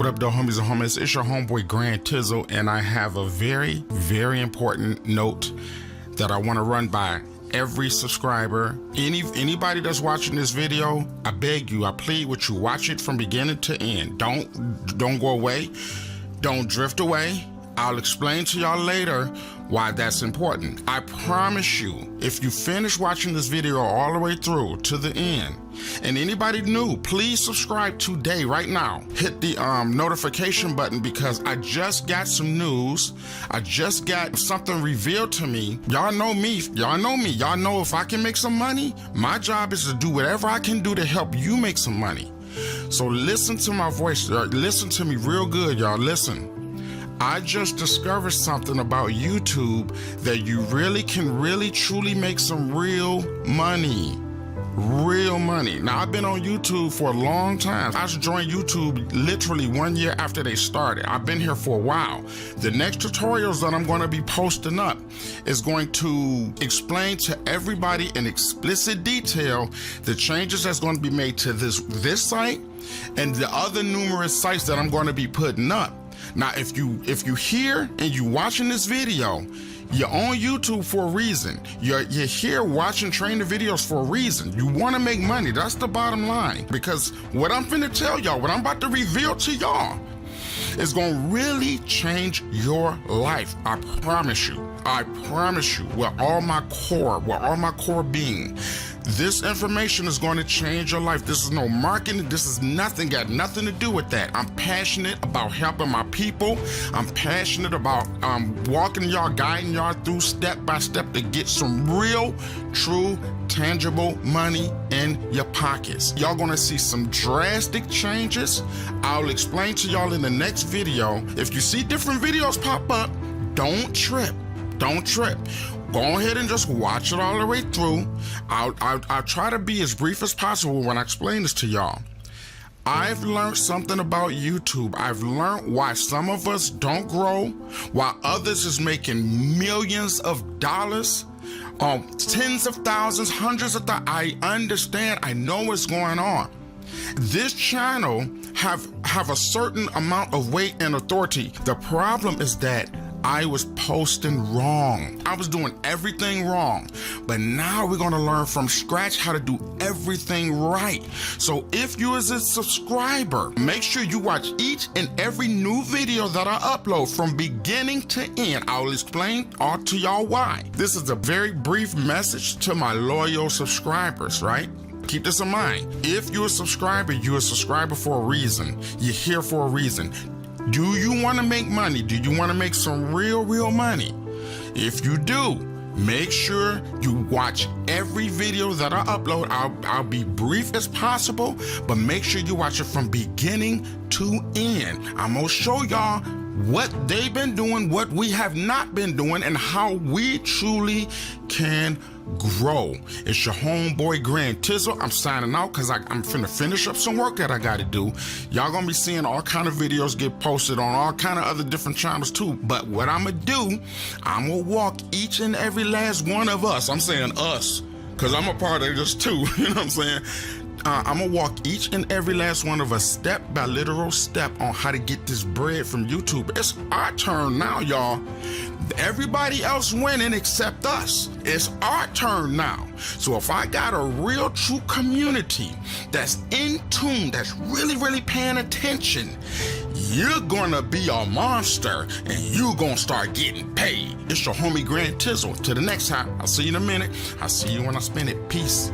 What up, though, homies and homies? It's your homeboy Grand Tizzle, and I have a very, very important note that I want to run by every subscriber. Anybody that's watching this video, I beg you, I plead with you, watch it from beginning to end. Don't go away. Don't drift away. I'll explain to y'all later why that's important. I promise you, if you finish watching this video all the way through to the end, and anybody new, please subscribe today, right now. Hit the notification button, because I just got some news. I just got something revealed to me. Y'all know me. Y'all know me. Y'all know if I can make some money, my job is to do whatever I can do to help you make some money. So listen to my voice. Listen to me real good, y'all. Listen. I just discovered something about YouTube that you really can truly make some real money. Real money. Now, I've been on YouTube for a long time. I joined YouTube literally 1 year after they started. I've been here for a while. The next tutorials that I'm going to be posting up is going to explain to everybody in explicit detail the changes that's going to be made to this site and the other numerous sites that I'm going to be putting up. Now, if you hear and you watching this video, you're on YouTube for a reason. You're here watching trainer videos for a reason. You want to make money. That's the bottom line. Because what I'm finna tell y'all, what I'm about to reveal to y'all, is gonna really change your life. I promise you. I promise you, with all my core being. This information is going to change your life. This is no marketing. This is nothing, got nothing to do with that. I'm passionate about helping my people. I'm passionate about walking y'all, guiding y'all through step by step to get some real, true, tangible money in your pockets. Y'all gonna see some drastic changes. I'll explain to y'all in the next video. If you see different videos pop up, don't trip. Don't trip. Go ahead and just watch it all the way through. I'll try to be as brief as possible when I explain this to y'all. I've learned something about YouTube. I've learned why some of us don't grow, while others is making millions of dollars, tens of thousands, hundreds of thousands. I understand. I know what's going on. This channel have a certain amount of weight and authority. The problem is that I was posting wrong. I was doing everything wrong. But now we're gonna learn from scratch how to do everything right. So if you as a subscriber, make sure you watch each and every new video that I upload from beginning to end. I'll explain all to y'all why. This is a very brief message to my loyal subscribers, right? Keep this in mind. If you're a subscriber for a reason. You're here for a reason. Do you want to make money? Do you want to make some real money? If you do, make sure you watch every video that I upload. I'll be brief as possible, but make sure you watch it from beginning to end. I'm gonna show y'all what they've been doing, what we have not been doing, and how we truly can grow. It's your homeboy Grand Tizzle. I'm signing out because I'm finna finish up some work that I gotta do. Y'all gonna be seeing all kind of videos get posted on all kind of other different channels too. But what I'm gonna do, I'm gonna walk each and every last one of us. I'm saying us, because I'm a part of this too. You know what I'm saying? I'm gonna walk each and every last one of us step by literal step on how to get this bread from YouTube. It's our turn now, y'all. Everybody else winning except us. It's our turn now. So if I got a real true community that's in tune, that's really paying attention, you're gonna be a monster and you're gonna start getting paid. It's your homie Grand Tizzle. Till the next time, I'll see you in a minute. I'll see you when I spin it. Peace.